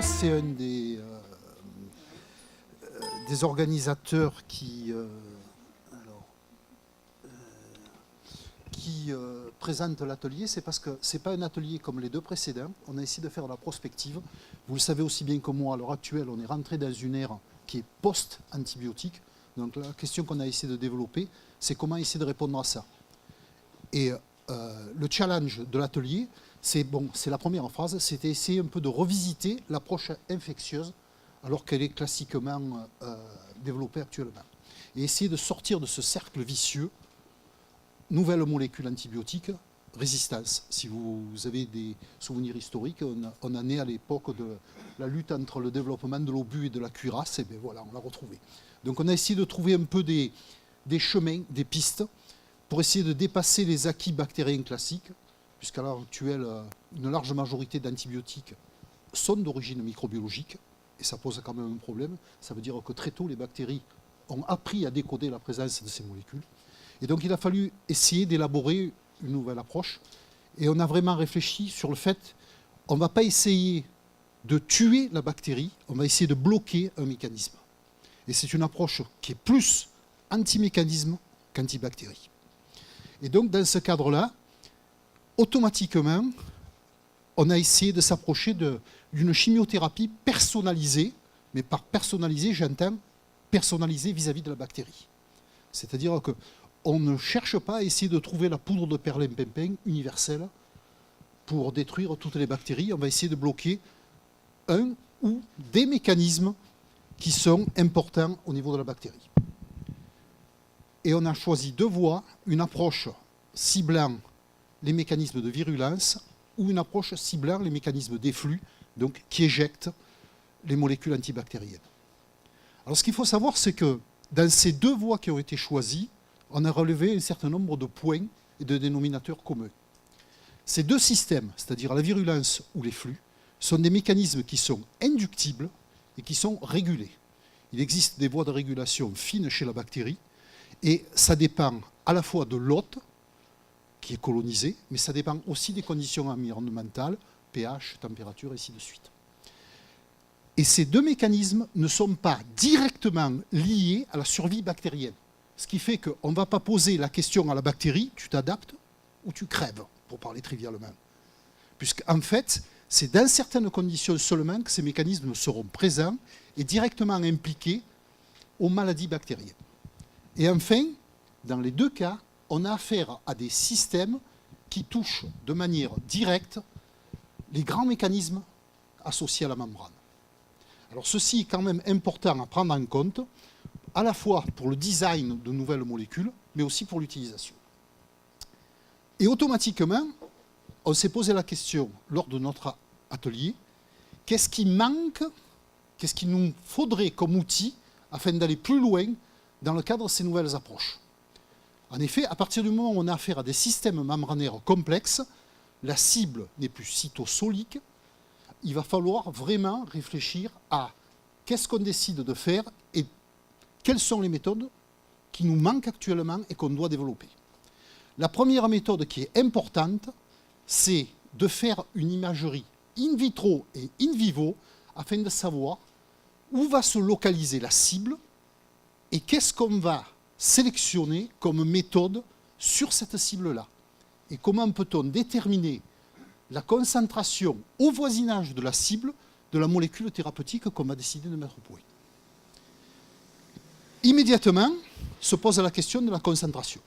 c'est un des organisateurs qui présente l'atelier. C'est parce que ce n'est pas un atelier comme les deux précédents. On a essayé de faire de la prospective. Vous le savez aussi bien que moi, à l'heure actuelle, on est rentré dans une ère qui est post-antibiotique. Donc la question qu'on a essayé de développer, c'est comment essayer de répondre à ça. Et le challenge de l'atelier, c'est la première phrase, c'était essayer un peu de revisiter l'approche infectieuse alors qu'elle est classiquement développée actuellement. Et essayer de sortir de ce cercle vicieux, nouvelle molécule antibiotique, résistance. Si vous avez des souvenirs historiques, on en est à l'époque de la lutte entre le développement de l'obus et de la cuirasse, et bien voilà, on l'a retrouvé. Donc on a essayé de trouver un peu des chemins, des pistes, pour essayer de dépasser les acquis bactériens classiques, puisqu'à l'heure actuelle, une large majorité d'antibiotiques sont d'origine microbiologique, et ça pose quand même un problème. Ça veut dire que très tôt, les bactéries ont appris à décoder la présence de ces molécules. Et donc il a fallu essayer d'élaborer une nouvelle approche, et on a vraiment réfléchi sur le fait qu'on ne va pas essayer de tuer la bactérie, on va essayer de bloquer un mécanisme. Et c'est une approche qui est plus anti-mécanisme qu'anti-bactérie. Et donc, dans ce cadre-là, automatiquement, on a essayé de s'approcher d'une chimiothérapie personnalisée, mais par personnalisée, j'entends personnalisée vis-à-vis de la bactérie. C'est-à-dire qu'on ne cherche pas à essayer de trouver la poudre de perlimpinpin universelle pour détruire toutes les bactéries. On va essayer de bloquer un ou des mécanismes qui sont importants au niveau de la bactérie. Et on a choisi deux voies, une approche ciblant les mécanismes de virulence ou une approche ciblant les mécanismes d'efflux, donc qui éjectent les molécules antibactériennes. Alors ce qu'il faut savoir, c'est que dans ces deux voies qui ont été choisies, on a relevé un certain nombre de points et de dénominateurs communs. Ces deux systèmes, c'est-à-dire la virulence ou les flux, sont des mécanismes qui sont inductibles et qui sont régulés. Il existe des voies de régulation fines chez la bactérie, et ça dépend à la fois de l'hôte, qui est colonisé, mais ça dépend aussi des conditions environnementales, pH, température, et ainsi de suite. Et ces deux mécanismes ne sont pas directement liés à la survie bactérienne. Ce qui fait qu'on ne va pas poser la question à la bactérie, tu t'adaptes ou tu crèves, pour parler trivialement. Puisqu'en fait, c'est dans certaines conditions seulement que ces mécanismes seront présents et directement impliqués aux maladies bactériennes. Et enfin, dans les deux cas, on a affaire à des systèmes qui touchent de manière directe les grands mécanismes associés à la membrane. Alors ceci est quand même important à prendre en compte, à la fois pour le design de nouvelles molécules, mais aussi pour l'utilisation. Et automatiquement, on s'est posé la question lors de notre atelier, qu'est-ce qui manque, qu'est-ce qu'il nous faudrait comme outil afin d'aller plus loin dans le cadre de ces nouvelles approches. En effet, à partir du moment où on a affaire à des systèmes membranaires complexes, la cible n'est plus cytosolique, il va falloir vraiment réfléchir à qu'est-ce qu'on décide de faire et quelles sont les méthodes qui nous manquent actuellement et qu'on doit développer. La première méthode qui est importante, c'est de faire une imagerie in vitro et in vivo afin de savoir où va se localiser la cible et qu'est-ce qu'on va sélectionner comme méthode sur cette cible-là. Et comment peut-on déterminer la concentration au voisinage de la cible de la molécule thérapeutique qu'on va décider de mettre au point. Immédiatement se pose la question de la concentration.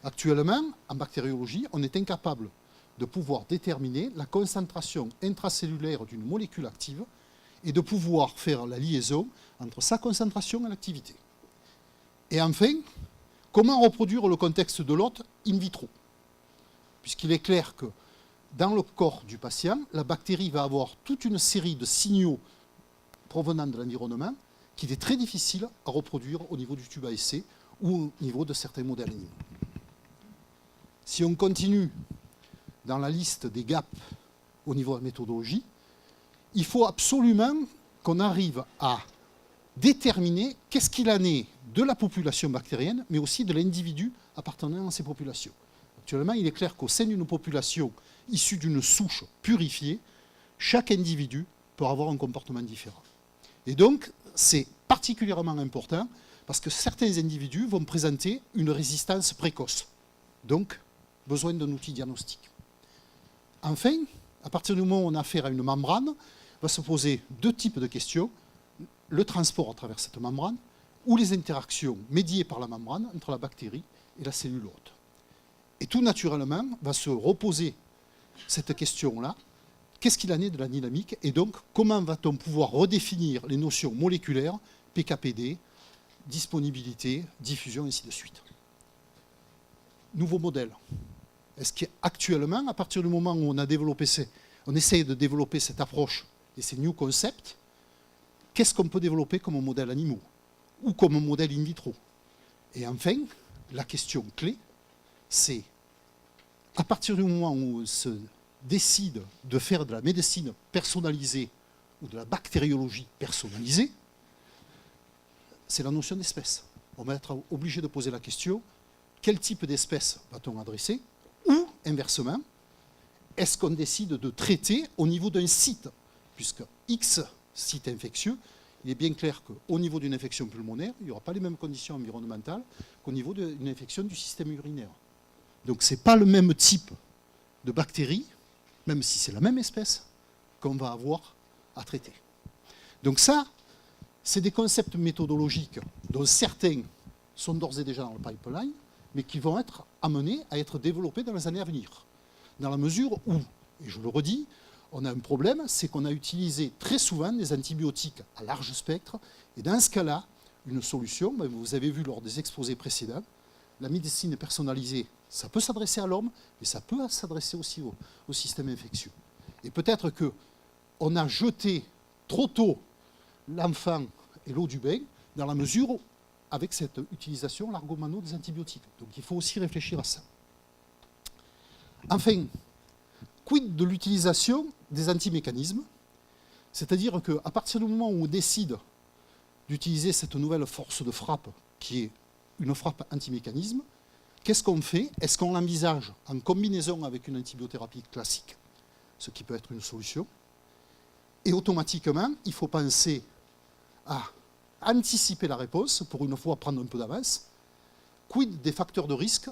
Actuellement, en bactériologie, on est incapable de pouvoir déterminer la concentration intracellulaire d'une molécule active et de pouvoir faire la liaison entre sa concentration et l'activité. Et enfin, comment reproduire le contexte de l'hôte in vitro? Puisqu'il est clair que dans le corps du patient, la bactérie va avoir toute une série de signaux provenant de l'environnement qu'il est très difficile à reproduire au niveau du tube à essai ou au niveau de certains modèles animaux. Si on continue dans la liste des gaps au niveau de la méthodologie, il faut absolument qu'on arrive à déterminer qu'est-ce qu'il en est de la population bactérienne, mais aussi de l'individu appartenant à ces populations. Actuellement, il est clair qu'au sein d'une population issue d'une souche purifiée, chaque individu peut avoir un comportement différent. Et donc, c'est particulièrement important parce que certains individus vont présenter une résistance précoce. Donc, besoin d'un outil diagnostique. Enfin, à partir du moment où on a affaire à une membrane, va se poser deux types de questions. Le transport à travers cette membrane ou les interactions médiées par la membrane entre la bactérie et la cellule hôte. Et tout naturellement va se reposer cette question-là. Qu'est-ce qu'il en est de la dynamique? Et donc, comment va-t-on pouvoir redéfinir les notions moléculaires, PKPD, disponibilité, diffusion, et ainsi de suite. Nouveau modèle. Est-ce qu'actuellement, à partir du moment où on essaye de développer cette approche et ces new concepts, qu'est-ce qu'on peut développer comme modèle animaux ou comme modèle in vitro? Et enfin, la question clé, c'est à partir du moment où on se décide de faire de la médecine personnalisée ou de la bactériologie personnalisée, c'est la notion d'espèce. On va être obligé de poser la question, quel type d'espèce va-t-on adresser? Ou, inversement, est-ce qu'on décide de traiter au niveau d'un site? Puisque X site infectieux, il est bien clair qu'au niveau d'une infection pulmonaire, il n'y aura pas les mêmes conditions environnementales qu'au niveau d'une infection du système urinaire. Donc ce n'est pas le même type de bactéries, même si c'est la même espèce, qu'on va avoir à traiter. Donc ça, c'est des concepts méthodologiques dont certains sont d'ores et déjà dans le pipeline, mais qui vont être amenés à être développés dans les années à venir. Dans la mesure où, et je le redis, on a un problème, c'est qu'on a utilisé très souvent des antibiotiques à large spectre, et dans ce cas-là, une solution, vous avez vu lors des exposés précédents, la médecine personnalisée, ça peut s'adresser à l'homme, mais ça peut s'adresser aussi au système infectieux. Et peut-être qu'on a jeté trop tôt l'enfant et l'eau du bain, dans la mesure où, avec cette utilisation largo-mano des antibiotiques. Donc il faut aussi réfléchir à ça. Enfin, quid de l'utilisation des antimécanismes? C'est-à-dire qu'à partir du moment où on décide d'utiliser cette nouvelle force de frappe, qui est une frappe antimécanisme, qu'est-ce qu'on fait? Est-ce qu'on l'envisage en combinaison avec une antibiothérapie classique, ce qui peut être une solution? Et automatiquement, il faut penser à anticiper la réponse, pour une fois prendre un peu d'avance. Quid des facteurs de risque,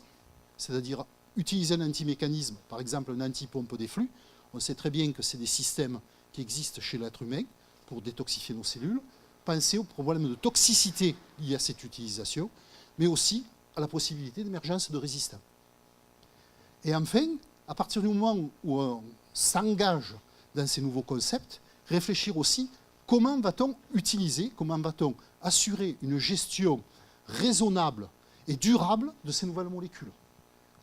c'est-à-dire utiliser un antimécanisme, par exemple un antipompe des flux. On sait très bien que c'est des systèmes qui existent chez l'être humain pour détoxifier nos cellules. Pensez aux problèmes de toxicité liés à cette utilisation, mais aussi à la possibilité d'émergence de résistants. Et enfin, à partir du moment où on s'engage dans ces nouveaux concepts, réfléchir aussi comment va-t-on utiliser, comment va-t-on assurer une gestion raisonnable et durable de ces nouvelles molécules?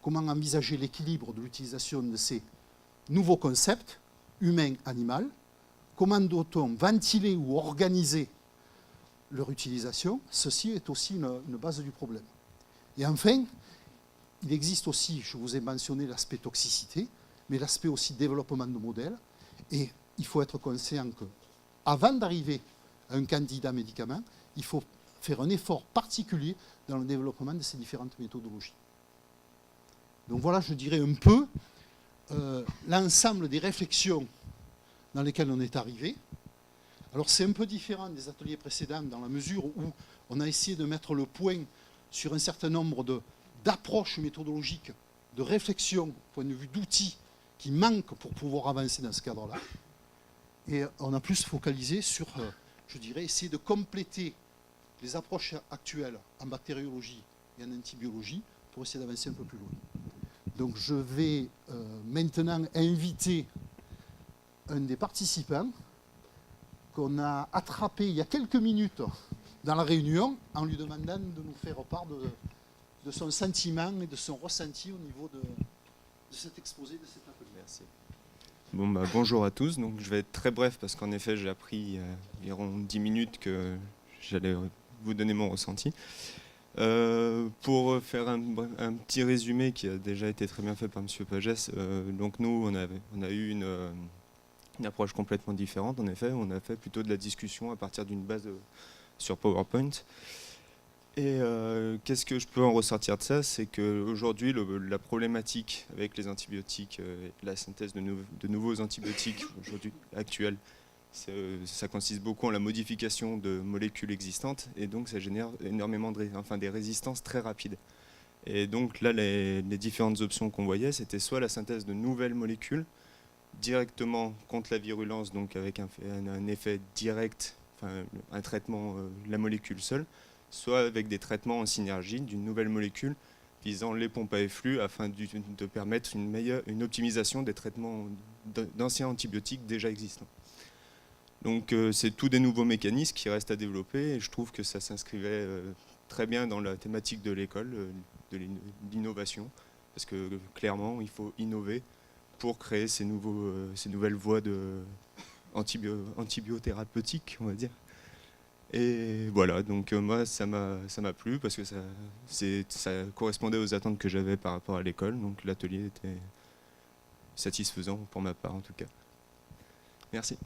Comment envisager l'équilibre de l'utilisation de ces nouveaux concepts, humain-animal? Comment doit-on ventiler ou organiser leur utilisation? Ceci est aussi une base du problème. Et enfin, il existe aussi, je vous ai mentionné l'aspect toxicité, mais l'aspect aussi développement de modèles. Et il faut être conscient que avant d'arriver à un candidat médicament, il faut faire un effort particulier dans le développement de ces différentes méthodologies. Donc voilà, je dirais un peu l'ensemble des réflexions dans lesquelles on est arrivé. Alors c'est un peu différent des ateliers précédents dans la mesure où on a essayé de mettre le point sur un certain nombre d'approches méthodologiques, de réflexions, point de vue d'outils qui manquent pour pouvoir avancer dans ce cadre-là. Et on a plus focalisé sur, je dirais, essayer de compléter les approches actuelles en bactériologie et en antibiologie pour essayer d'avancer un peu plus loin. Donc je vais maintenant inviter un des participants qu'on a attrapé il y a quelques minutes dans la réunion en lui demandant de nous faire part de son sentiment et de son ressenti au niveau de cet exposé, de cet atelier. Merci. Bon, bonjour à tous. Donc, je vais être très bref parce qu'en effet, j'ai appris environ 10 minutes que j'allais vous donner mon ressenti. Pour faire un petit résumé qui a déjà été très bien fait par M. Pagès, donc nous, on a eu une approche complètement différente. En effet, on a fait plutôt de la discussion à partir d'une base sur PowerPoint. Et qu'est-ce que je peux en ressortir de ça? C'est qu'aujourd'hui, la problématique avec les antibiotiques, la synthèse de nouveaux antibiotiques aujourd'hui actuels, Ça consiste beaucoup en la modification de molécules existantes et donc ça génère énormément des résistances très rapides. Et donc là, les différentes options qu'on voyait, c'était soit la synthèse de nouvelles molécules directement contre la virulence, donc avec un effet direct, enfin, un traitement de la molécule seule, soit avec des traitements en synergie d'une nouvelle molécule visant les pompes à efflux afin de permettre une optimisation des traitements d'anciens antibiotiques déjà existants. Donc c'est tous des nouveaux mécanismes qui restent à développer et je trouve que ça s'inscrivait très bien dans la thématique de l'école, de l'innovation, parce que clairement il faut innover pour créer ces nouvelles voies antibiothérapeutiques, on va dire. Et voilà, donc moi ça m'a plu parce que ça correspondait aux attentes que j'avais par rapport à l'école, donc l'atelier était satisfaisant pour ma part en tout cas. Merci.